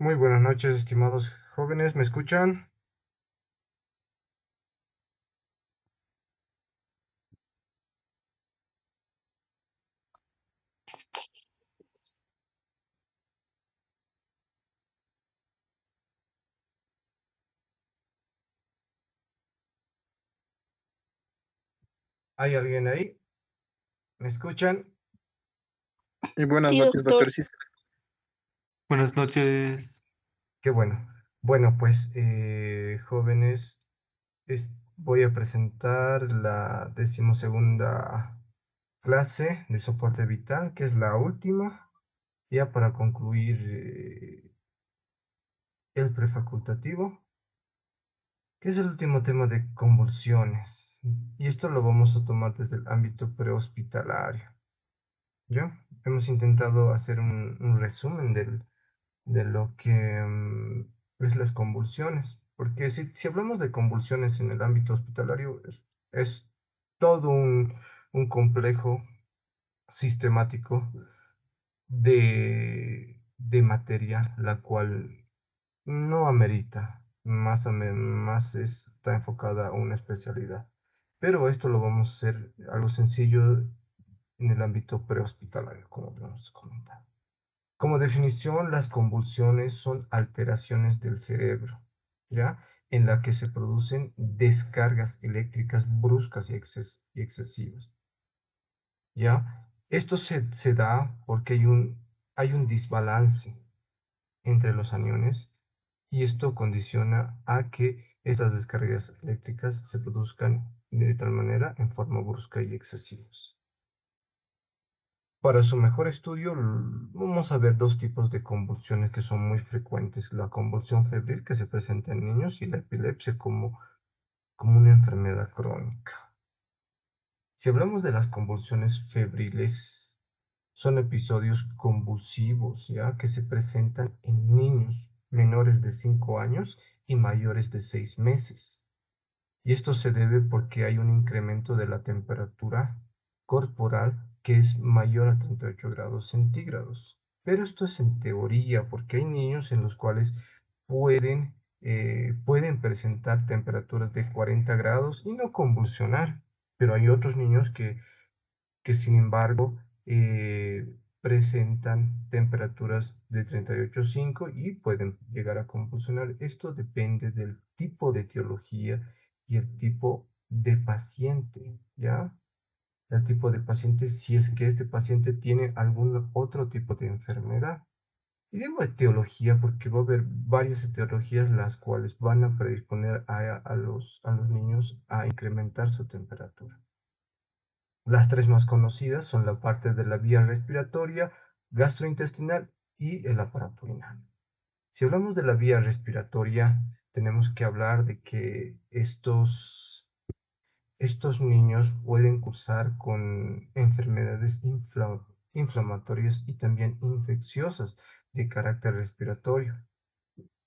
Muy buenas noches, estimados jóvenes, ¿me escuchan? ¿Hay alguien ahí? ¿Me escuchan? Y buenas Sí, noches, doctor doctor. Cis. Buenas noches. Qué bueno. Bueno, pues, jóvenes, voy a presentar la decimosegunda clase de soporte vital, que es la última, ya para concluir el prefacultativo, que es el último tema de convulsiones. Y esto lo vamos a tomar desde el ámbito prehospitalario. ¿Ya? Hemos intentado hacer un resumen de lo que es las convulsiones, porque si hablamos de convulsiones en el ámbito hospitalario, es todo un complejo sistemático de materia, la cual no amerita, más está enfocada a una especialidad. Pero esto lo vamos a hacer algo sencillo en el ámbito prehospitalario, como hemos comentado. Como definición, las convulsiones son alteraciones del cerebro, ¿ya? En la que se producen descargas eléctricas bruscas y excesivas, ¿ya? Esto se da porque hay un desbalance entre los aniones y esto condiciona a que estas descargas eléctricas se produzcan de tal manera en forma brusca y excesivas. Para su mejor estudio, vamos a ver dos tipos de convulsiones que son muy frecuentes: la convulsión febril, que se presenta en niños, y la epilepsia como una enfermedad crónica. Si hablamos de las convulsiones febriles, son episodios convulsivos, ¿ya? Que se presentan en niños menores de 5 años y mayores de 6 meses. Y esto se debe porque hay un incremento de la temperatura corporal que es mayor a 38 grados centígrados. Pero esto es en teoría, porque hay niños en los cuales pueden presentar temperaturas de 40 grados y no convulsionar. Pero hay otros niños que sin embargo presentan temperaturas de 38,5 y pueden llegar a convulsionar. Esto depende del tipo de etiología y el tipo de paciente, ¿ya? El tipo de paciente, si es que este paciente tiene algún otro tipo de enfermedad. Y digo etiología porque va a haber varias etiologías las cuales van a predisponer a los niños a incrementar su temperatura. Las tres más conocidas son la parte de la vía respiratoria, gastrointestinal y el aparato urinario. Si hablamos de la vía respiratoria, tenemos que hablar de que estos niños pueden cursar con enfermedades inflamatorias y también infecciosas de carácter respiratorio.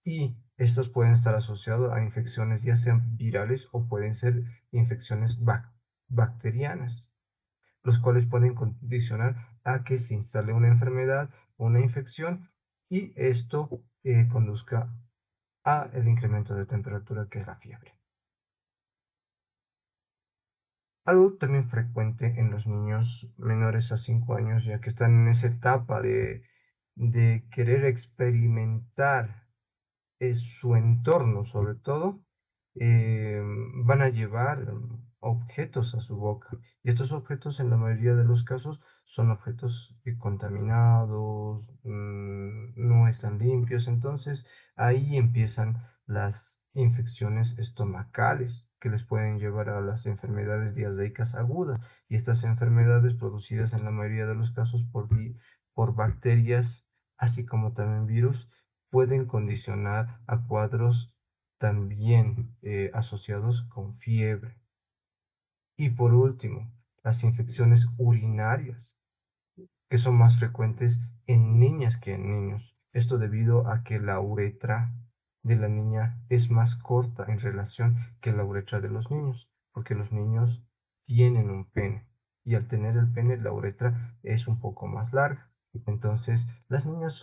Y estos pueden estar asociados a infecciones ya sean virales o pueden ser infecciones bacterianas, los cuales pueden condicionar a que se instale una enfermedad o una infección y esto conduzca a el incremento de temperatura, que es la fiebre. Algo también frecuente en los niños menores a 5 años, ya que están en esa etapa de querer experimentar su entorno, sobre todo, eh, van a llevar objetos a su boca. Y estos objetos, en la mayoría de los casos, son objetos contaminados, no están limpios. Entonces, ahí empiezan las infecciones estomacales que les pueden llevar a las enfermedades diarreicas agudas. Y estas enfermedades, producidas en la mayoría de los casos por bacterias, así como también virus, pueden condicionar a cuadros también asociados con fiebre. Y por último, las infecciones urinarias, que son más frecuentes en niñas que en niños. Esto debido a que la uretra de la niña es más corta en relación que la uretra de los niños, porque los niños tienen un pene y al tener el pene la uretra es un poco más larga. Entonces, las niñas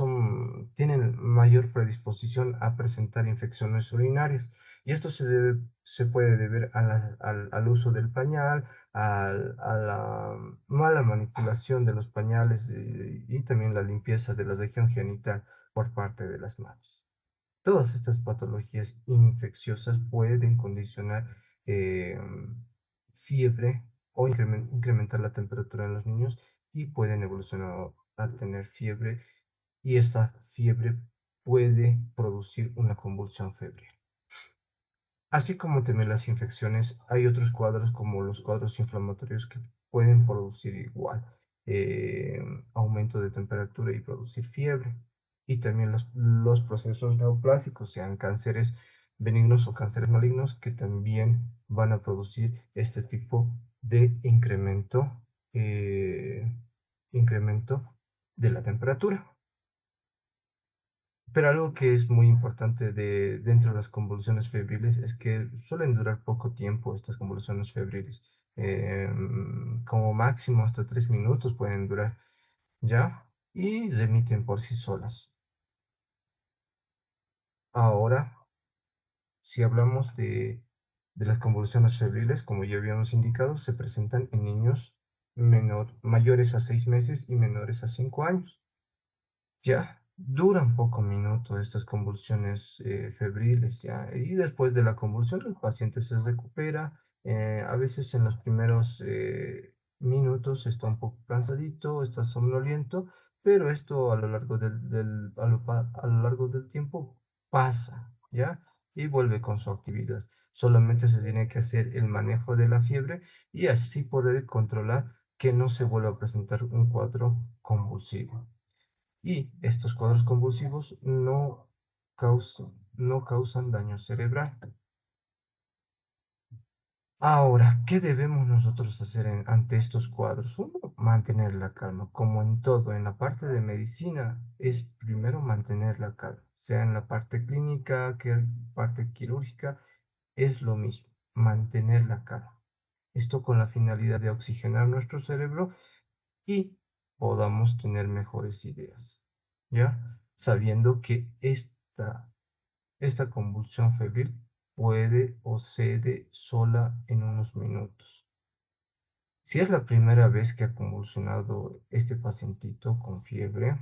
tienen mayor predisposición a presentar infecciones urinarias y esto se puede deber al uso del pañal, a la mala manipulación de los pañales y también la limpieza de la región genital por parte de las madres. Todas estas patologías infecciosas pueden condicionar eh, fiebre o incrementar la temperatura en los niños y pueden evolucionar a tener fiebre y esta fiebre puede producir una convulsión febril. Así como también las infecciones, hay otros cuadros como los cuadros inflamatorios que pueden producir igual eh, aumento de temperatura y producir fiebre. Y también los procesos neoplásicos, sean cánceres benignos o cánceres malignos, que también van a producir este tipo de eh, incremento de la temperatura. Pero algo que es muy importante dentro de las convulsiones febriles es que suelen durar poco tiempo estas convulsiones febriles. Como máximo hasta 3 minutos pueden durar, ¿ya? Y se emiten por sí solas. Ahora, si hablamos de las convulsiones febriles, como ya habíamos indicado, se presentan en niños mayores a 6 meses y menores a 5 años. Ya duran poco minuto estas convulsiones febriles, ya, y después de la convulsión el paciente se recupera, a veces en los primeros minutos está un poco cansadito, está somnoliento, pero esto a lo largo a lo largo del tiempo pasa, ya, y vuelve con su actividad. Solamente se tiene que hacer el manejo de la fiebre y así poder controlar que no se vuelva a presentar un cuadro convulsivo. Y estos cuadros convulsivos no causan daño cerebral. Ahora, ¿qué debemos nosotros hacer ante estos cuadros? Uno, mantener la calma. Como en todo, en la parte de medicina, es primero mantener la calma. Sea en la parte clínica que en parte quirúrgica, es lo mismo, mantener la calma. Esto con la finalidad de oxigenar nuestro cerebro y podamos tener mejores ideas, ¿ya? Sabiendo que esta convulsión febril puede o cede sola en unos minutos. Si es la primera vez que ha convulsionado este pacientito con fiebre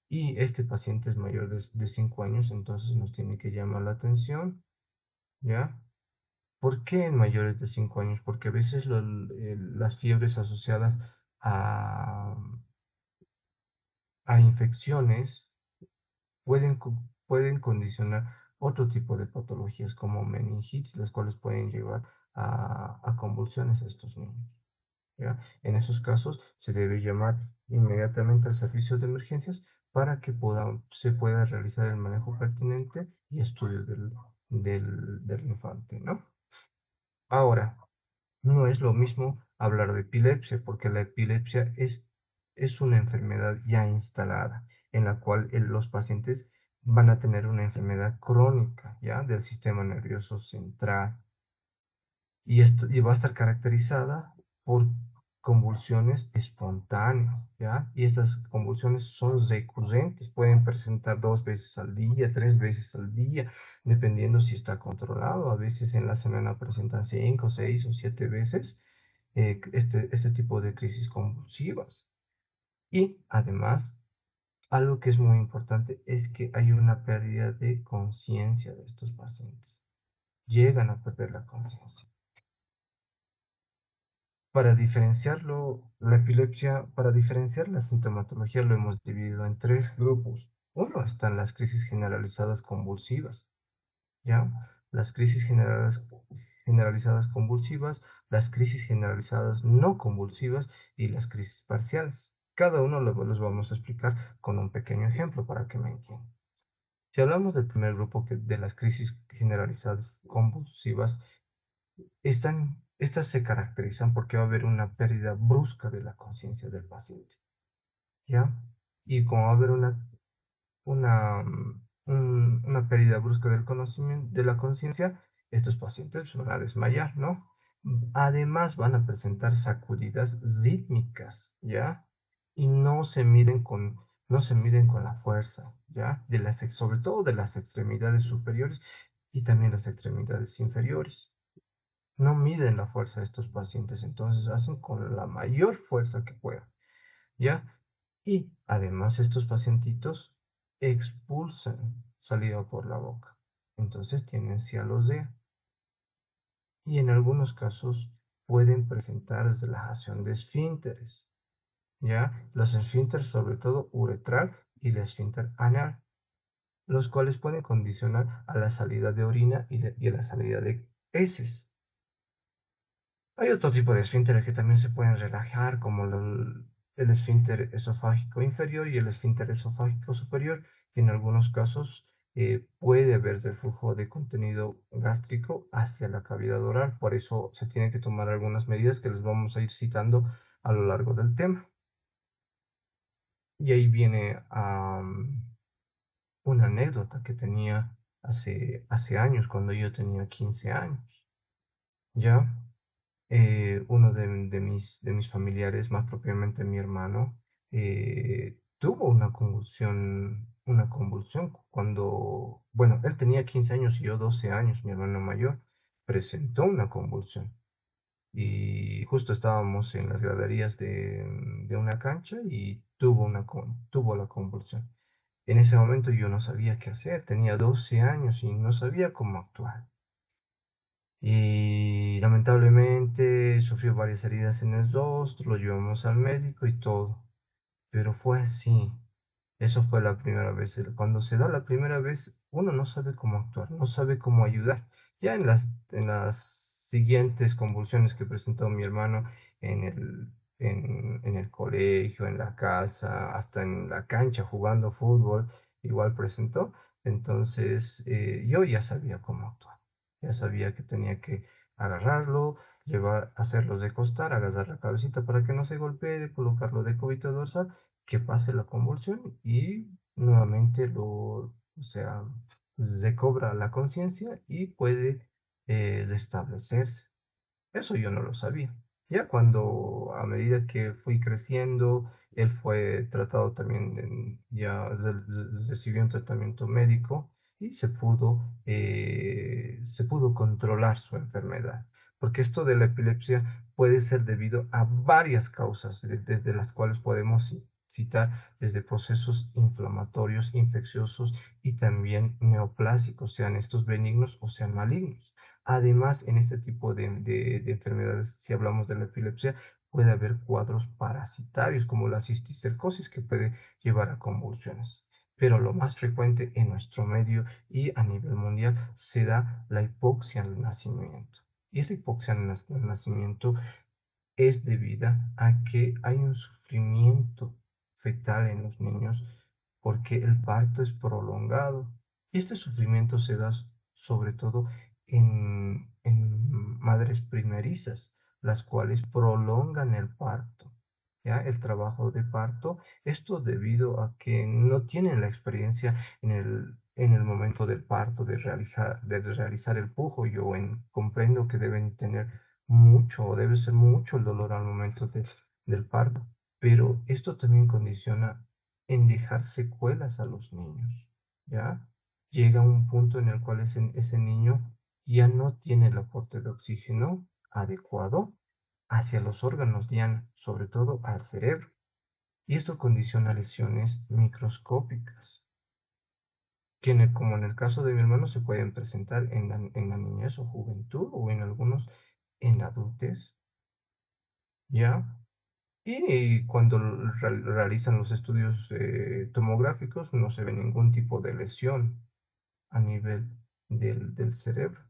y este paciente es mayor de 5 años, entonces nos tiene que llamar la atención, ¿ya? ¿Por qué en mayores de 5 años? Porque a veces las fiebres asociadas a, a infecciones pueden condicionar otro tipo de patologías como meningitis, las cuales pueden llevar a convulsiones a estos niños, ¿ya? En esos casos se debe llamar inmediatamente al servicio de emergencias para que se pueda realizar el manejo pertinente y estudio del infante, ¿no? Ahora, no es lo mismo hablar de epilepsia, porque la epilepsia es una enfermedad ya instalada, en la cual los pacientes van a tener una enfermedad crónica, ¿ya? Del sistema nervioso central. Y va a estar caracterizada por convulsiones espontáneas, ¿ya? Y estas convulsiones son recurrentes, pueden presentar 2 veces al día, 3 veces al día, dependiendo si está controlado. A veces en la semana presentan 5, 6 o 7 veces este tipo de crisis convulsivas. Y además, algo que es muy importante es que hay una pérdida de conciencia de estos pacientes. Llegan a perder la conciencia. Para diferenciar la sintomatología lo hemos dividido en 3 grupos. Uno están las crisis generalizadas convulsivas, ¿ya? Las crisis generalizadas convulsivas, las crisis generalizadas no convulsivas y las crisis parciales. Cada uno los vamos a explicar con un pequeño ejemplo para que me entiendan. Si hablamos del primer grupo de las crisis generalizadas convulsivas, estas se caracterizan porque va a haber una pérdida brusca de la conciencia del paciente, ¿ya? Y como va a haber una pérdida brusca del conocimiento, de la conciencia, estos pacientes se van a desmayar, ¿no? Además van a presentar sacudidas rítmicas, ¿ya? y no se miden con la fuerza, ¿ya? Sobre todo de las extremidades superiores y también las extremidades inferiores. No miden la fuerza de estos pacientes, entonces hacen con la mayor fuerza que puedan, ¿ya? Y además estos pacientitos expulsan saliva por la boca, entonces tienen cialosea y en algunos casos pueden presentar relajación de esfínteres, ¿ya? Los esfínteres, sobre todo uretral y el esfínter anal, los cuales pueden condicionar a la salida de orina y a la salida de heces. Hay otro tipo de esfínteres que también se pueden relajar, como el esfínter esofágico inferior y el esfínter esofágico superior, que en algunos casos puede haberse flujo de contenido gástrico hacia la cavidad oral. Por eso se tienen que tomar algunas medidas que les vamos a ir citando a lo largo del tema. Y ahí viene una anécdota que tenía hace años, cuando yo tenía 15 años, ¿ya? Uno de mis familiares, más propiamente mi hermano, tuvo una convulsión cuando, bueno, él tenía 15 años y yo 12 años, mi hermano mayor, presentó una convulsión. Y justo estábamos en las graderías de una cancha y tuvo la convulsión. En ese momento yo no sabía qué hacer, tenía 12 años y no sabía cómo actuar. Y lamentablemente sufrió varias heridas en el rostro, lo llevamos al médico y todo. Pero fue así. Eso fue la primera vez. Cuando se da la primera vez, uno no sabe cómo actuar, no sabe cómo ayudar. Ya en las siguientes convulsiones que presentó mi hermano en el colegio, en la casa, hasta en la cancha jugando fútbol, igual presentó. Entonces yo ya sabía cómo actuar. Ya sabía que tenía que agarrarlo, hacerlos de costar, agarrar la cabecita para que no se golpee, colocarlo de cúbito dorsal, que pase la convulsión y nuevamente o sea, recobra la conciencia y puede restablecerse. Eso yo no lo sabía. Ya cuando a medida que fui creciendo, él fue tratado también, recibió un tratamiento médico y se pudo controlar su enfermedad. Porque esto de la epilepsia puede ser debido a varias causas, desde las cuales podemos citar desde procesos inflamatorios, infecciosos y también neoplásicos, sean estos benignos o sean malignos. Además, en este tipo de enfermedades, si hablamos de la epilepsia, puede haber cuadros parasitarios como la cisticercosis que puede llevar a convulsiones. Pero lo más frecuente en nuestro medio y a nivel mundial se da la hipoxia al nacimiento. Y esa hipoxia al nacimiento es debida a que hay un sufrimiento fetal en los niños porque el parto es prolongado. Y este sufrimiento se da sobre todo en madres primerizas, las cuales prolongan el parto, ¿ya? El trabajo de parto, esto debido a que no tienen la experiencia en el momento del parto de realizar el pujo. Comprendo que deben tener mucho, debe ser mucho el dolor al momento del parto, pero esto también condiciona en dejar secuelas a los niños, ¿ya? Llega un punto en el cual ese niño ya no tiene el aporte de oxígeno adecuado hacia los órganos diana, sobre todo al cerebro, y esto condiciona lesiones microscópicas, como en el caso de mi hermano se pueden presentar en la niñez o juventud o en algunos en la adultez, ¿ya? Y cuando realizan los estudios tomográficos no se ve ningún tipo de lesión a nivel del cerebro.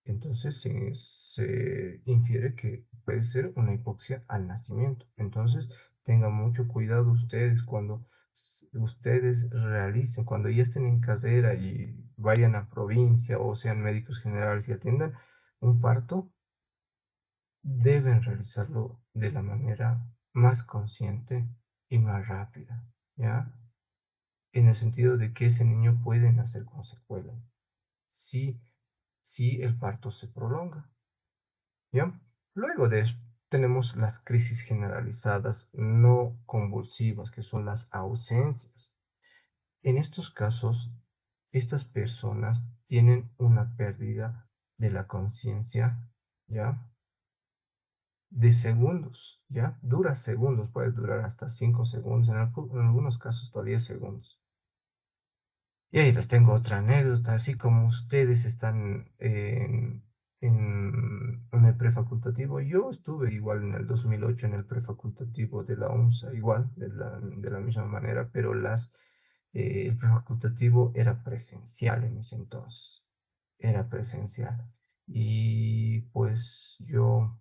Entonces se infiere que puede ser una hipoxia al nacimiento. Entonces tengan mucho cuidado ustedes cuando ustedes realicen, cuando ya estén en carrera y vayan a provincia o sean médicos generales y atiendan un parto, deben realizarlo de la manera más consciente y más rápida, ¿ya? En el sentido de que ese niño puede nacer con secuelas si, si el parto se prolonga, ¿ya? Luego de eso, tenemos las crisis generalizadas no convulsivas, que son las ausencias. En estos casos, estas personas tienen una pérdida de la conciencia, ¿ya? De segundos, ¿ya? Dura segundos, puede durar hasta 5 segundos, en algunos casos hasta 10 segundos. Y ahí les tengo otra anécdota, así como ustedes están en el prefacultativo, yo estuve igual en el 2008 en el prefacultativo de la UNSA, igual, de la misma manera, pero el prefacultativo era presencial en ese entonces, era presencial. Y pues yo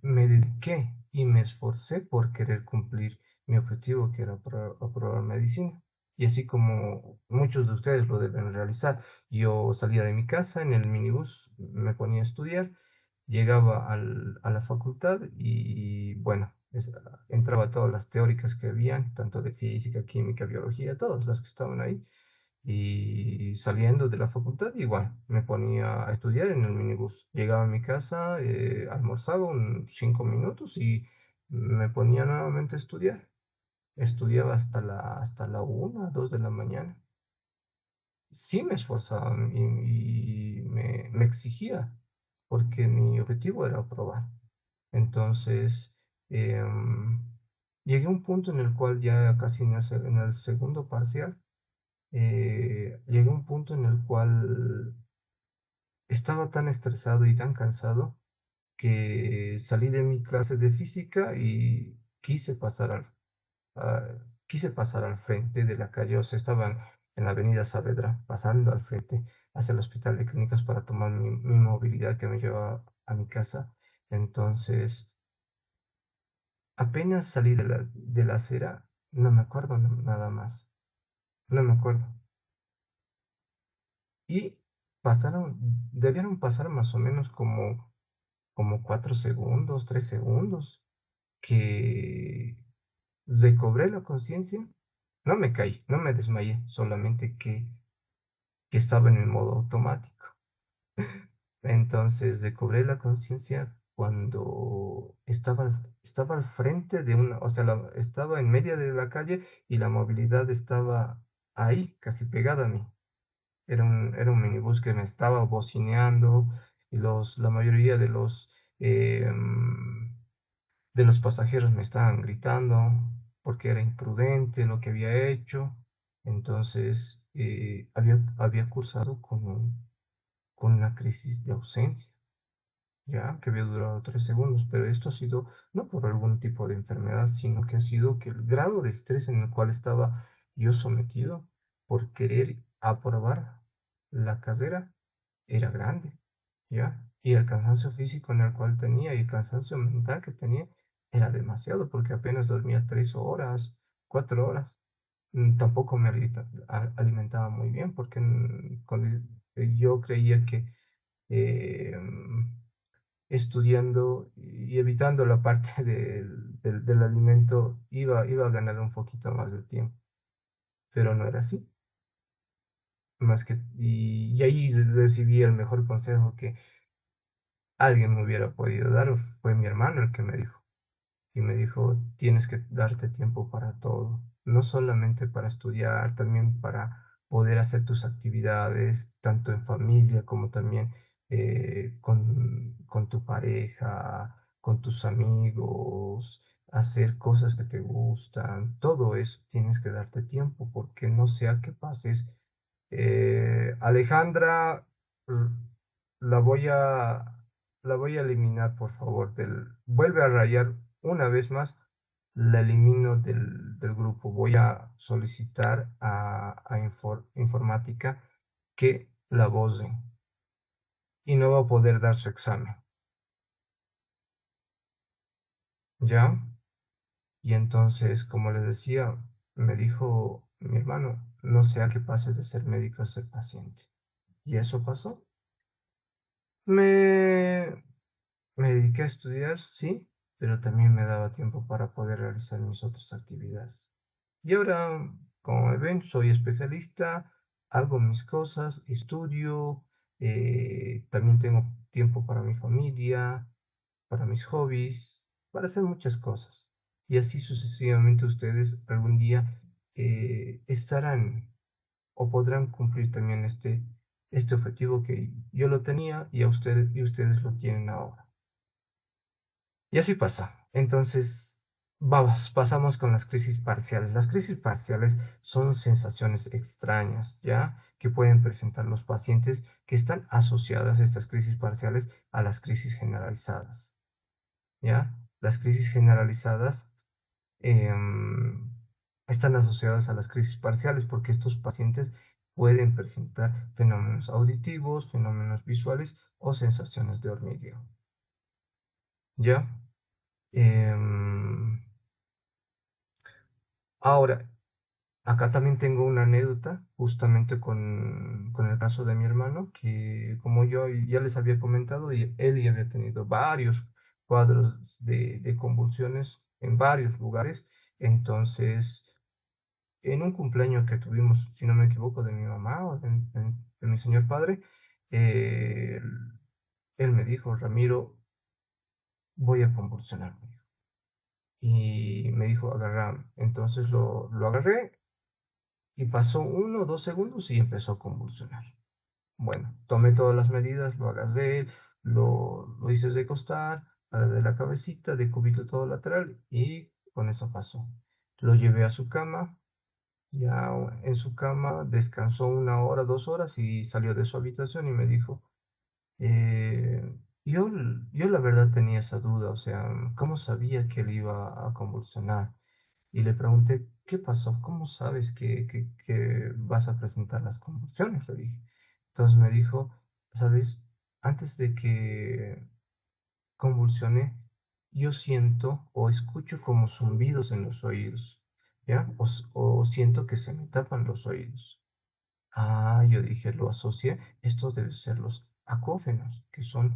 me dediqué y me esforcé por querer cumplir mi objetivo, que era aprobar medicina. Y así como muchos de ustedes lo deben realizar, yo salía de mi casa en el minibús, me ponía a estudiar, llegaba a la facultad y bueno, entraba a todas las teóricas que habían, tanto de física, química, biología, todas las que estaban ahí. Y saliendo de la facultad, igual, me ponía a estudiar en el minibús. Llegaba a mi casa, almorzaba 5 minutos y me ponía nuevamente a estudiar. Estudiaba hasta la 1, 2 de la mañana. Sí me esforzaba y me exigía, porque mi objetivo era aprobar. Entonces, em, llegué a un punto en el cual ya casi en el segundo parcial, llegué a un punto en el cual estaba tan estresado y tan cansado que salí de mi clase de física y a- quise pasar al frente de la calle. O sea, estaba en la avenida Saavedra, pasando al frente hacia el hospital de clínicas para tomar mi movilidad que me llevaba a mi casa. Entonces, apenas salí de la acera, no me acuerdo nada más, no me acuerdo. Y debieron pasar más o menos como 4 segundos, 3 segundos, que recobré la conciencia. No me caí, no me desmayé, solamente que estaba en el modo automático. Entonces recobré la conciencia cuando estaba al frente de o sea, estaba en medio de la calle y la movilidad estaba ahí, casi pegada a mí. Era un minibús que me estaba bocineando y la mayoría eh, mm, de los pasajeros me estaban gritando porque era imprudente lo que había hecho. Entonces, había cursado con una crisis de ausencia, ya que había durado 3 segundos, pero esto ha sido no por algún tipo de enfermedad, sino que ha sido que el grado de estrés en el cual estaba yo sometido por querer aprobar la carrera era grande, ¿ya? Y el cansancio físico en el cual tenía y el cansancio mental que tenía era demasiado, porque apenas dormía 3 horas, 4 horas. Tampoco me alimentaba muy bien, porque yo creía que eh, estudiando y evitando la parte del alimento iba a ganar un poquito más de tiempo, pero no era así. Y ahí recibí el mejor consejo que alguien me hubiera podido dar. Fue mi hermano el que me dijo. Y me dijo, tienes que darte tiempo para todo, no solamente para estudiar, también para poder hacer tus actividades, tanto en familia como también con tu pareja, con tus amigos, hacer cosas que te gustan, todo eso tienes que darte tiempo, porque no sea que pases. Alejandra, r- la voy a, la voy a eliminar, por favor. Vuelve a rayar una vez más, la elimino del grupo. Voy a solicitar a informática que la borren y no va a poder dar su examen. ¿Ya? Y entonces, como les decía, me dijo mi hermano, no sea que pase de ser médico a ser paciente. Y eso pasó. Me, Me dediqué a estudiar, sí, pero también me daba tiempo para poder realizar mis otras actividades. Y ahora, como me ven, soy especialista, hago mis cosas, estudio, también tengo tiempo para mi familia, para mis hobbies, para hacer muchas cosas. Y así sucesivamente ustedes algún día estarán o podrán cumplir también este objetivo que yo lo tenía y ustedes lo tienen ahora. Y así pasa. Entonces, vamos, pasamos con las crisis parciales. Las crisis parciales son sensaciones extrañas, ¿ya? Que pueden presentar los pacientes que están asociadas a estas crisis parciales a las crisis generalizadas, ¿ya? Las crisis generalizadas em, están asociadas a las crisis parciales porque estos pacientes pueden presentar fenómenos auditivos, fenómenos visuales o sensaciones de hormigueo, ¿ya? Em, ahora, acá también tengo una anécdota justamente con el caso de mi hermano, que como yo ya les había comentado, y él ya había tenido varios cuadros de convulsiones en varios lugares. Entonces, en un cumpleaños que tuvimos, si no me equivoco, de mi mamá o de mi señor padre, eh, él me dijo, Ramiro, voy a convulsionar. Y me dijo, agarrame. Entonces lo agarré y pasó 1 o 2 segundos y empezó a convulsionar. Bueno, tomé todas las medidas, lo agarré, lo hice recostar, de la cabecita, de cúbito todo lateral y con eso pasó. Lo llevé a su cama, ya en su cama descansó 1 hora, 2 horas y salió de su habitación y me dijo, yo, yo la verdad tenía esa duda, o sea, ¿cómo sabía que él iba a convulsionar? Y le pregunté, ¿qué pasó? ¿Cómo sabes que vas a presentar las convulsiones? Le dije. Entonces me dijo, ¿sabes? Antes de que convulsione, yo siento o escucho como zumbidos en los oídos, ¿ya? O siento que se me tapan los oídos. Ah, yo dije, lo asocié. Esto debe ser los acófenos, que son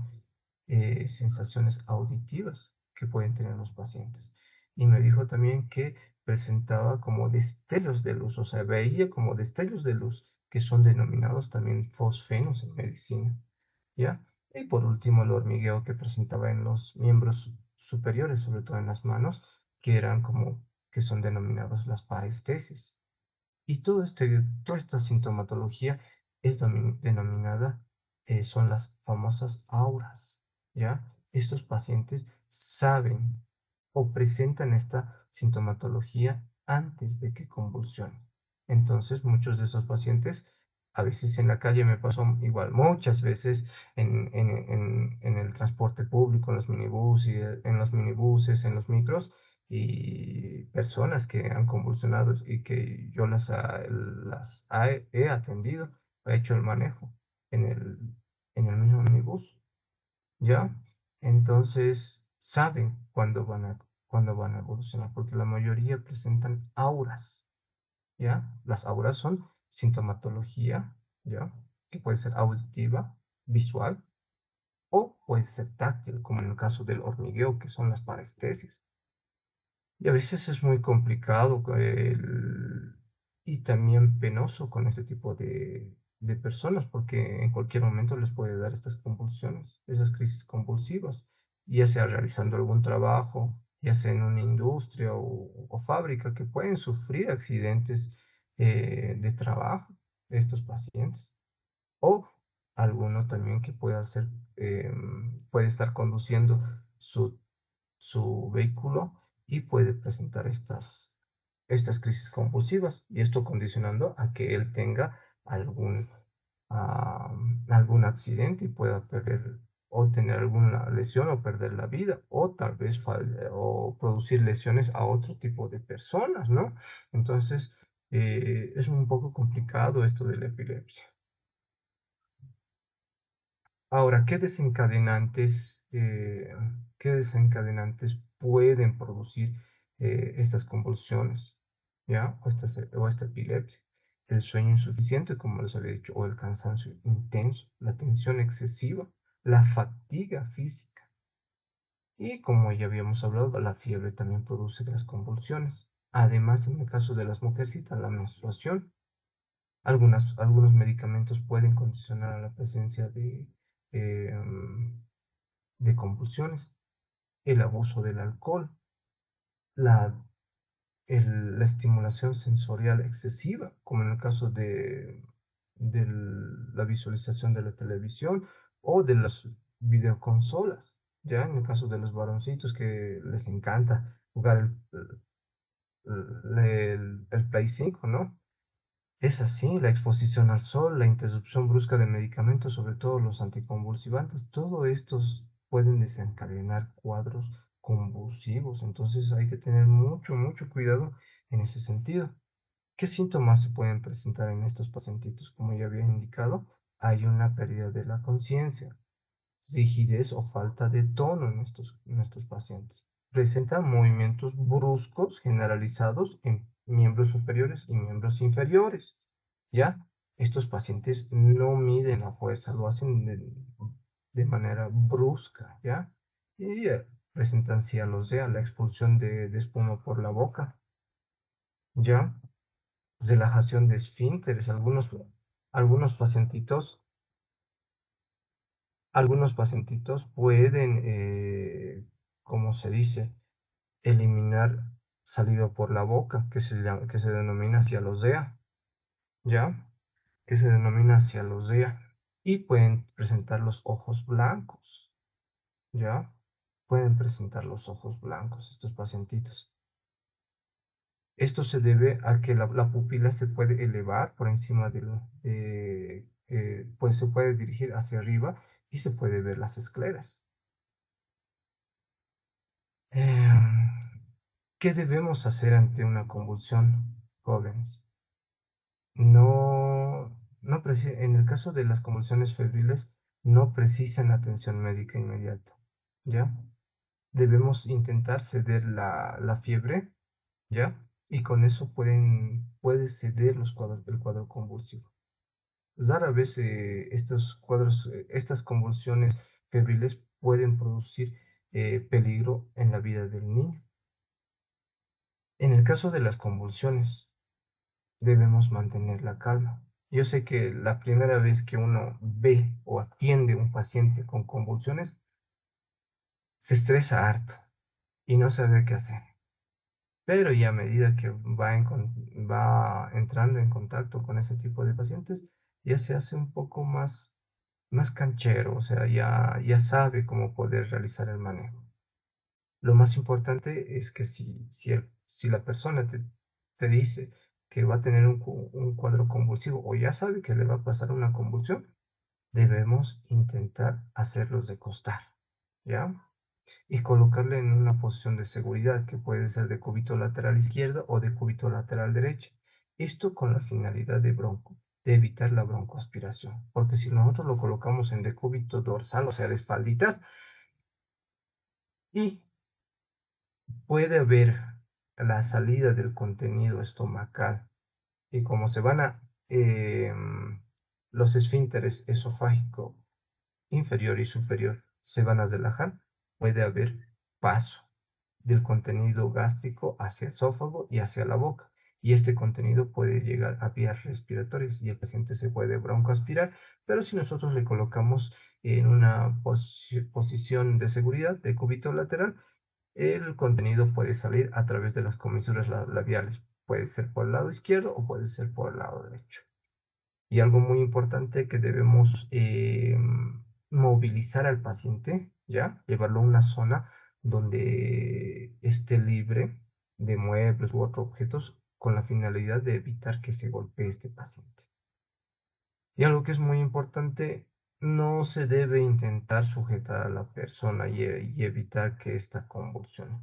sensaciones auditivas que pueden tener los pacientes. Y me dijo también que presentaba como destellos de luz, o sea, veía como destellos de luz, que son denominados también fosfenos en medicina, ¿ya? Y por último, el hormigueo que presentaba en los miembros superiores, sobre todo en las manos, que eran como, que son denominados las parestesis. Y toda esta sintomatología es denominada, son las famosas auras, ¿ya? Estos pacientes saben o presentan esta sintomatología antes de que convulsionen. Entonces, muchos de estos pacientes, a veces en la calle me pasó igual, muchas veces en el transporte público, en los minibuses, en los micros, y personas que han convulsionado y que yo he atendido, he hecho el manejo en el mismo minibús, ¿ya? Entonces, saben cuándo van a evolucionar, porque la mayoría presentan auras, ¿ya? Las auras son sintomatología, ¿ya? Que puede ser auditiva, visual, o puede ser táctil, como en el caso del hormigueo, que son las parestesias. Y a veces es muy complicado y también penoso con este tipo de personas, porque en cualquier momento les puede dar estas convulsiones, esas crisis convulsivas, ya sea realizando algún trabajo, ya sea en una industria o fábrica, que pueden sufrir accidentes de trabajo, estos pacientes. O alguno también que puede estar conduciendo su su vehículo y puede presentar estas crisis convulsivas, y esto condicionando a que él tenga algún, ah, algún accidente y pueda perder o tener alguna lesión o perder la vida o tal vez o producir lesiones a otro tipo de personas, ¿no? Entonces, es un poco complicado esto de la epilepsia. Ahora, qué desencadenantes pueden producir estas convulsiones, ¿ya? O esta epilepsia? El sueño insuficiente, como les había dicho, o el cansancio intenso, la tensión excesiva, la fatiga física. Y como ya habíamos hablado, la fiebre también produce las convulsiones. Además, en el caso de las mujercitas, la menstruación. Algunos medicamentos pueden condicionar a la presencia de convulsiones, el abuso del alcohol, la, la estimulación sensorial excesiva, como en el caso de la visualización de la televisión o de las videoconsolas, ya en el caso de los varoncitos que les encanta jugar el Play 5, ¿no? Es así, la exposición al sol, la interrupción brusca de medicamentos, sobre todo los anticonvulsivantes, todo estos pueden desencadenar cuadros convulsivos, entonces hay que tener mucho, mucho cuidado en ese sentido. ¿Qué síntomas se pueden presentar en estos pacientitos? Como ya había indicado, hay una pérdida de la conciencia, rigidez o falta de tono en estos pacientes. Presentan movimientos bruscos generalizados en miembros superiores y miembros inferiores. ¿Ya? Estos pacientes no miden la fuerza, lo hacen de manera brusca, ¿ya? Y presentan cialosea, la expulsión de espuma por la boca, ¿ya? Relajación de esfínteres, algunos pacientitos algunos pacientitos pueden, como se dice, eliminar saliva por la boca, que se denomina cialosea, ¿ya? Que se denomina cialosea. Y pueden presentar los ojos blancos, ¿ya? Pueden presentar los ojos blancos estos pacientitos. Esto se debe a que la pupila se puede elevar por encima pues se puede dirigir hacia arriba y se puede ver las escleras. Em, ¿Qué debemos hacer ante una convulsión, jóvenes? En el caso de las convulsiones febriles, no precisan atención médica inmediata, ¿ya? Debemos intentar ceder la fiebre, ¿ya? Y con eso puede ceder el cuadro convulsivo. Rara vez estas convulsiones febriles pueden producir peligro en la vida del niño. En el caso de las convulsiones, debemos mantener la calma. Yo sé que la primera vez que uno ve o atiende a un paciente con convulsiones, se estresa harto y no sabe qué hacer. Pero ya a medida que va entrando en contacto con ese tipo de pacientes, ya se hace un poco más canchero, o sea, ya sabe cómo poder realizar el manejo. Lo más importante es que si la persona te dice que va a tener un cuadro convulsivo o ya sabe que le va a pasar una convulsión, debemos intentar hacerlos de costar, ¿ya? Y colocarle en una posición de seguridad que puede ser de cúbito lateral izquierdo o de cúbito lateral derecho. Esto con la finalidad de evitar la broncoaspiración, porque si nosotros lo colocamos en decúbito dorsal, o sea, de espalditas, y puede haber la salida del contenido estomacal y como se van los esfínteres esofágico inferior y superior se van a relajar, puede haber paso del contenido gástrico hacia el esófago y hacia la boca. Y este contenido puede llegar a vías respiratorias y el paciente se puede broncoaspirar, pero si nosotros le colocamos en una posición de seguridad de cúbito lateral, el contenido puede salir a través de las comisuras labiales. Puede ser por el lado izquierdo o puede ser por el lado derecho. Y algo muy importante que debemos movilizar al paciente, ¿ya? Llevarlo a una zona donde esté libre de muebles u otros objetos con la finalidad de evitar que se golpee este paciente. Y algo que es muy importante, no se debe intentar sujetar a la persona y evitar que ésta convulsione.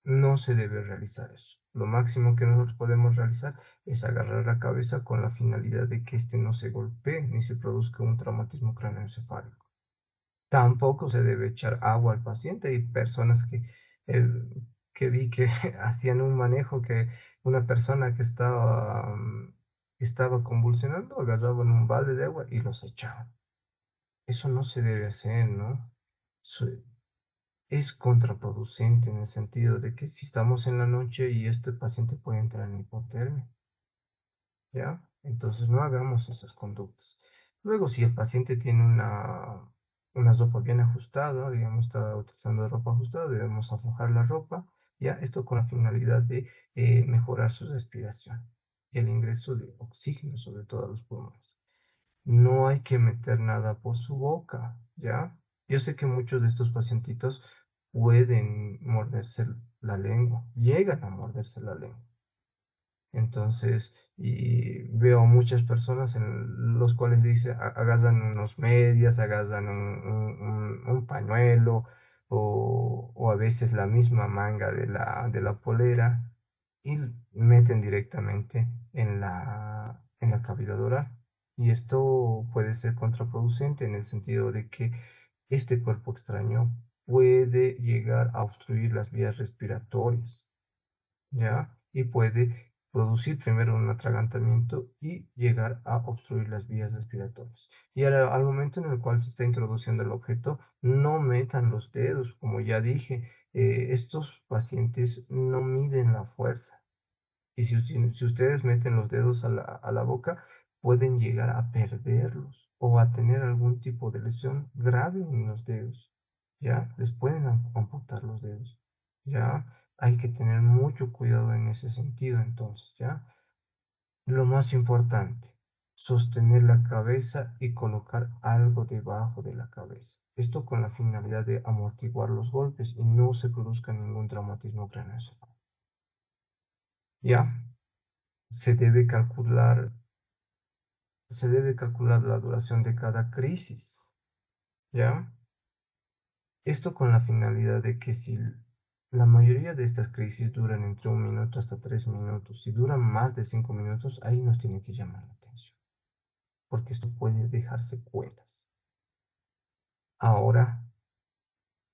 No se debe realizar eso. Lo máximo que nosotros podemos realizar es agarrar la cabeza con la finalidad de que éste no se golpee ni se produzca un traumatismo craneoencefálico. Tampoco se debe echar agua al paciente. Hay personas eh, que vi que hacían un manejo que una persona estaba convulsionando, agarraban un balde de agua y los echaban. Eso no se debe hacer, ¿no? Eso es contraproducente en el sentido de que si estamos en la noche y este paciente puede entrar en hipotermia, ¿ya? Entonces no hagamos esas conductas. Luego, si el paciente tiene una ropa bien ajustada, digamos, está utilizando ropa ajustada, debemos aflojar la ropa, ya esto con la finalidad de mejorar su respiración y el ingreso de oxígeno, sobre todo a los pulmones. No hay que meter nada por su boca, ¿ya? Yo sé que muchos de estos pacientitos pueden morderse la lengua, llegan a morderse la lengua. Entonces, y veo muchas personas en los cuales dice, agarran unos medias, agarran un pañuelo o a veces la misma manga de la polera y meten directamente en la cavidad oral. Y esto puede ser contraproducente en el sentido de que este cuerpo extraño puede llegar a obstruir las vías respiratorias. ¿Ya? Y puede producir primero un atragantamiento y llegar a obstruir las vías respiratorias. Y al momento en el cual se está introduciendo el objeto, no metan los dedos, como ya dije, estos pacientes no miden la fuerza. Y si ustedes meten los dedos a la boca, pueden llegar a perderlos o a tener algún tipo de lesión grave en los dedos. ¿Ya? Les pueden amputar los dedos. ¿Ya? Hay que tener mucho cuidado en ese sentido, entonces, ¿ya? Lo más importante, sostener la cabeza y colocar algo debajo de la cabeza. Esto con la finalidad de amortiguar los golpes y no se produzca ningún traumatismo craneoencefálico. ¿Ya? Se debe calcular, se debe calcular la duración de cada crisis, ¿ya? Esto con la finalidad de que si la mayoría de estas crisis duran entre 1 minuto hasta 3 minutos, si duran más de 5 minutos, ahí nos tiene que llamar la atención, porque esto puede dejar secuelas. Ahora,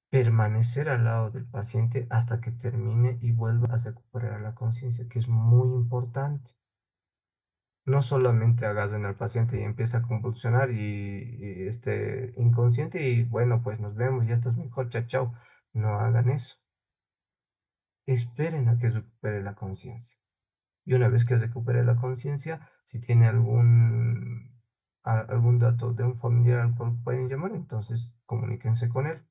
permanecer al lado del paciente hasta que termine y vuelva a recuperar la conciencia, que es muy importante. No solamente agarren al paciente y empieza a convulsionar y esté inconsciente y bueno, pues nos vemos, ya estás mejor, chao, chao. No hagan eso. Esperen a que recupere la conciencia. Y una vez que recupere la conciencia, si tiene algún dato de un familiar al cual pueden llamar, entonces comuníquense con él.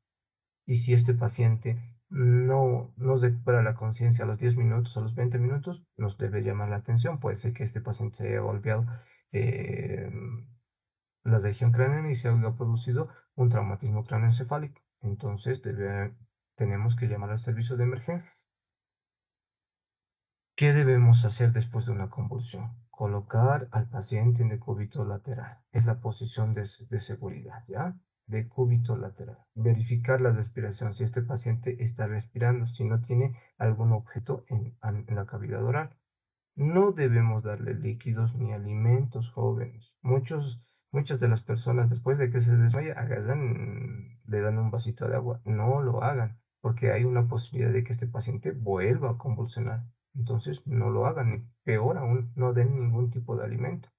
Y si este paciente no recupera la conciencia a los 10 minutos, a los 20 minutos, nos debe llamar la atención. Puede ser que este paciente se haya golpeado eh, la región craneana y se haya producido un traumatismo craneoencefálico. Entonces tenemos que llamar al servicio de emergencias. ¿Qué debemos hacer después de una convulsión? Colocar al paciente en decúbito lateral. Es la posición de seguridad, ¿ya? Decúbito lateral. Verificar la respiración, si este paciente está respirando, si no tiene algún objeto en la cavidad oral. No debemos darle líquidos ni alimentos jóvenes. Muchas de las personas después de que se desmaya agarran, le dan un vasito de agua. No lo hagan, porque hay una posibilidad de que este paciente vuelva a convulsionar. Entonces no lo hagan, ni peor aún, no den ningún tipo de alimento.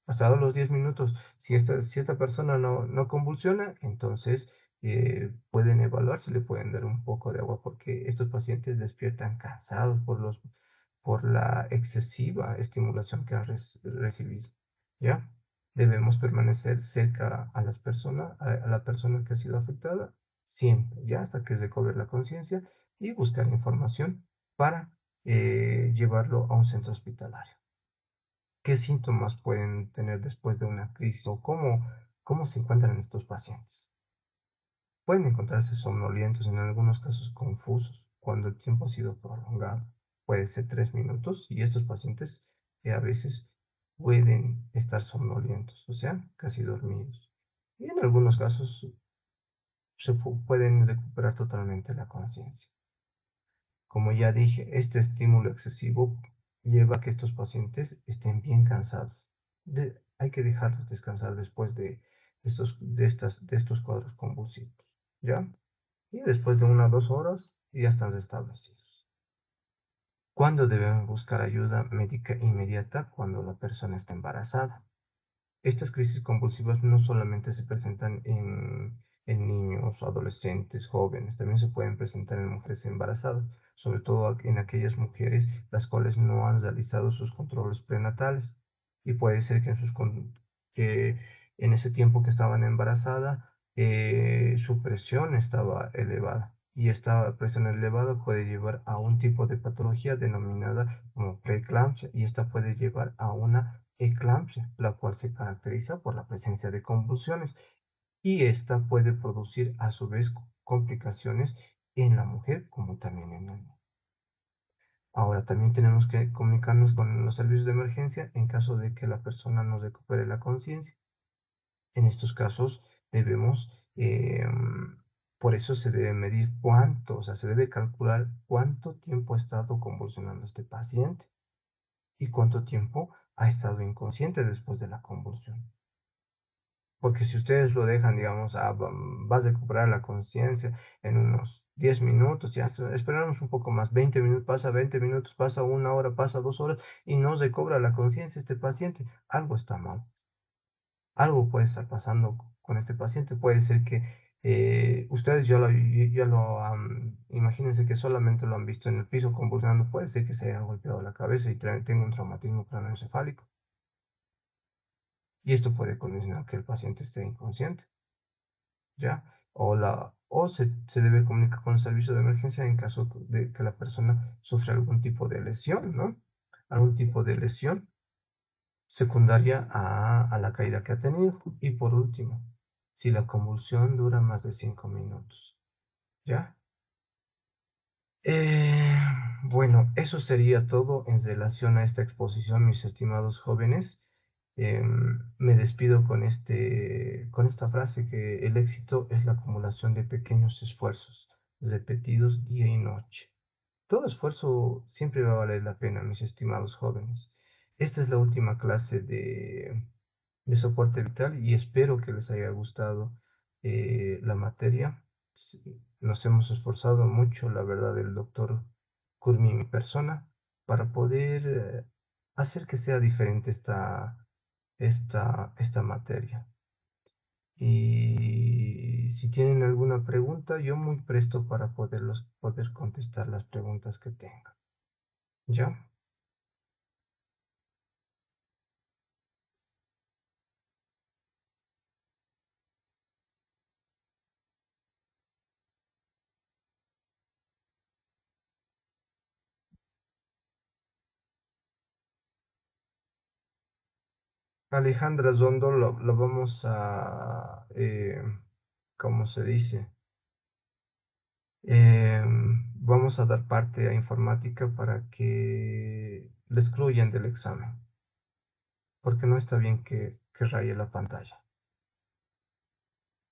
Pasados los 10 minutos, si esta persona no convulsiona, entonces pueden evaluar si le pueden dar un poco de agua, porque estos pacientes despiertan cansados por la excesiva estimulación que han recibido, ¿ya? Debemos permanecer cerca a las personas, a la persona que ha sido afectada, siempre, ¿ya? Hasta que recobre la conciencia y buscar información para llevarlo a un centro hospitalario. ¿Qué síntomas pueden tener después de una crisis o cómo se encuentran estos pacientes? Pueden encontrarse somnolientos, en algunos casos confusos, cuando el tiempo ha sido prolongado. Puede ser 3 minutos y estos pacientes a veces pueden estar somnolientos, o sea, casi dormidos. Y en algunos casos pueden recuperar totalmente la conciencia. Como ya dije, este estímulo excesivo lleva a que estos pacientes estén bien cansados. Hay que dejarlos descansar después de estos cuadros convulsivos, ¿ya? Y después de 1 o 2 horas ya están restablecidos. ¿Cuándo debemos buscar ayuda médica inmediata? Cuando la persona está embarazada. Estas crisis convulsivas no solamente se presentan en niños, adolescentes, jóvenes, también se pueden presentar en mujeres embarazadas, sobre todo en aquellas mujeres las cuales no han realizado sus controles prenatales. Y puede ser que En ese tiempo que estaban embarazada, su presión estaba elevada. Y esta presión elevada puede llevar a un tipo de patología denominada como preeclampsia, y esta puede llevar a una eclampsia, la cual se caracteriza por la presencia de convulsiones, y esta puede producir a su vez complicaciones en la mujer como también en el niño. Ahora, también tenemos que comunicarnos con los servicios de emergencia en caso de que la persona no recupere la conciencia. En estos casos debemos, por eso se debe medir cuánto, o sea, se debe calcular cuánto tiempo ha estado convulsionando este paciente y cuánto tiempo ha estado inconsciente después de la convulsión. Porque si ustedes lo dejan, digamos, vas a recuperar la conciencia en unos 10 minutos, ya esperamos un poco más, 20 minutos, pasa 20 minutos, pasa una hora, pasa 2 horas y no recobra la conciencia este paciente, algo está mal. Algo puede estar pasando con este paciente. Puede ser que ustedes imagínense que solamente lo han visto en el piso convulsionando. Puede ser que se haya golpeado la cabeza y tenga un traumatismo craneoencefálico. Y esto puede condicionar que el paciente esté inconsciente, ¿ya? O se debe comunicar con el servicio de emergencia en caso de que la persona sufra algún tipo de lesión, ¿no? Algún tipo de lesión secundaria a la caída que ha tenido. Y por último, si la convulsión dura más de 5 minutos, ¿ya? Eh, bueno, eso sería todo en relación a esta exposición, mis estimados jóvenes. Me despido con esta frase que el éxito es la acumulación de pequeños esfuerzos repetidos día y noche. Todo esfuerzo siempre va a valer la pena, mis estimados jóvenes. Esta es la última clase de soporte vital y espero que les haya gustado la materia. Nos hemos esforzado mucho, la verdad, el doctor Kurmi y mi persona, para poder hacer que sea diferente esta materia. Y si tienen alguna pregunta, yo muy presto para poder contestar las preguntas que tengan. ¿Ya? Alejandra Zondo lo vamos a, ¿cómo se dice? Vamos a dar parte a informática para que le excluyan del examen, porque no está bien que raye la pantalla.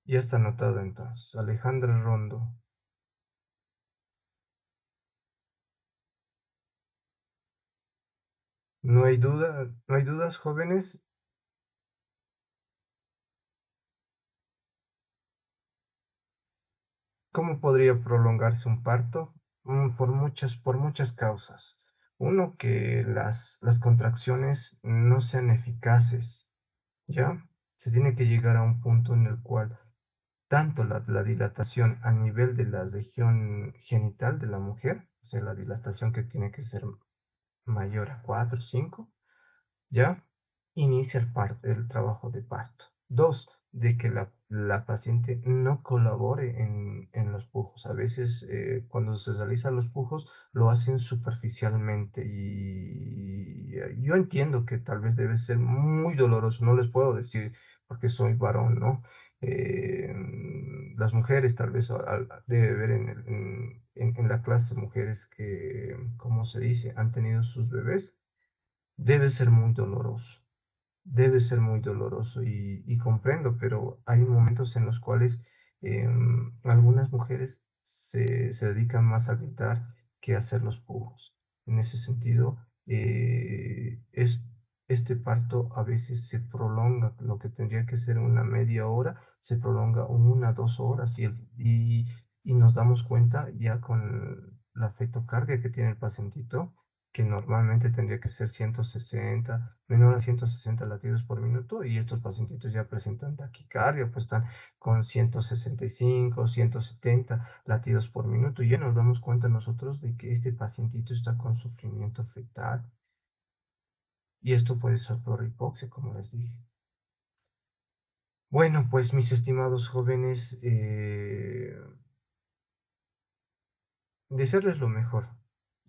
Ya está anotado entonces. Alejandra Rondo. No hay duda, no hay dudas, jóvenes. ¿Cómo podría prolongarse un parto? Por muchas causas. Uno, que las contracciones no sean eficaces, ¿ya? Se tiene que llegar a un punto en el cual tanto la dilatación a nivel de la región genital de la mujer, o sea, la dilatación que tiene que ser mayor a 4 o 5, ¿ya? Inicia el trabajo de parto. Dos, de que la paciente no colabore en los pujos. A veces cuando se realizan los pujos lo hacen superficialmente y yo entiendo que tal vez debe ser muy doloroso, no les puedo decir porque soy varón, ¿no? Eh, las mujeres tal vez debe ver en la clase mujeres que, ¿cómo se dice?, han tenido sus bebés. Debe ser muy doloroso, debe ser muy doloroso y comprendo, pero hay momentos en los cuales algunas mujeres se dedican más a gritar que a hacer los pujos. En ese sentido, este parto a veces se prolonga, lo que tendría que ser una media hora, se prolonga 1, 2 horas y nos damos cuenta ya con la fetocardia que tiene el pacientito, que normalmente tendría que ser 160, menor a 160 latidos por minuto, y estos pacientitos ya presentan taquicardia, pues están con 165, 170 latidos por minuto, y ya nos damos cuenta nosotros de que este pacientito está con sufrimiento fetal, y esto puede ser por hipoxia, como les dije. Bueno, pues mis estimados jóvenes, desearles lo mejor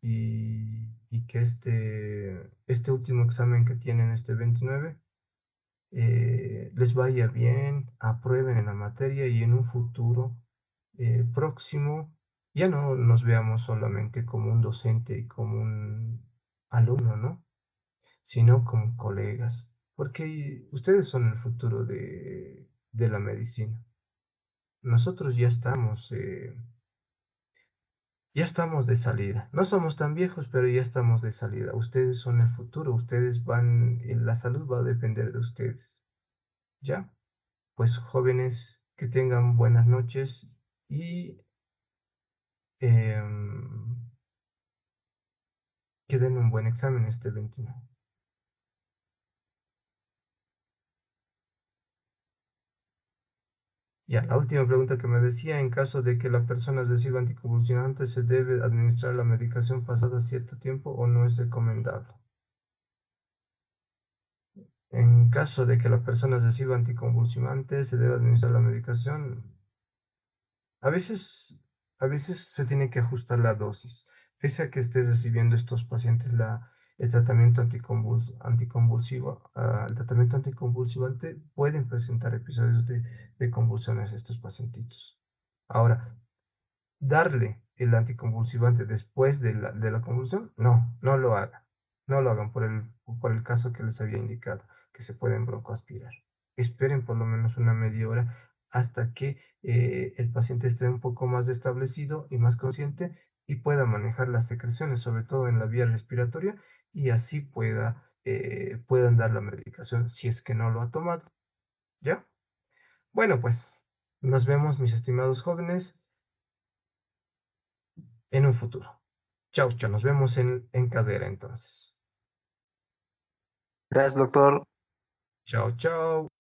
y que este último examen que tienen este 29 les vaya bien, aprueben en la materia y en un futuro próximo ya no nos veamos solamente como un docente y como un alumno, ¿no? Sino como colegas, porque ustedes son el futuro de la medicina. Nosotros ya estamos de salida. No somos tan viejos, pero ya estamos de salida. Ustedes son el futuro, la salud va a depender de ustedes. ¿Ya? Pues jóvenes, que tengan buenas noches y em, que den un buen examen este 29. Ya, la última pregunta que me decía, en caso de que la persona reciba anticonvulsivantes, ¿se debe administrar la medicación pasada cierto tiempo o no es recomendable? En caso de que la persona reciba anticonvulsivantes, ¿se debe administrar la medicación? A veces, a veces se tiene que ajustar la dosis. Pese a que estés recibiendo estos pacientes el tratamiento anticonvulsivo, el tratamiento anticonvulsivante, pueden presentar episodios de convulsiones a estos pacientitos. Ahora, darle el anticonvulsivante después de la convulsión, no, no lo hagan. No lo hagan por el caso que les había indicado, que se pueden broncoaspirar. Esperen por lo menos una media hora hasta que el paciente esté un poco más establecido y más consciente y pueda manejar las secreciones, sobre todo en la vía respiratoria, y así puedan dar la medicación si es que no lo ha tomado. ¿Ya? Bueno, pues nos vemos, mis estimados jóvenes, en un futuro. Chau, chau, nos vemos en carrera entonces. Gracias, doctor. Chao, chao.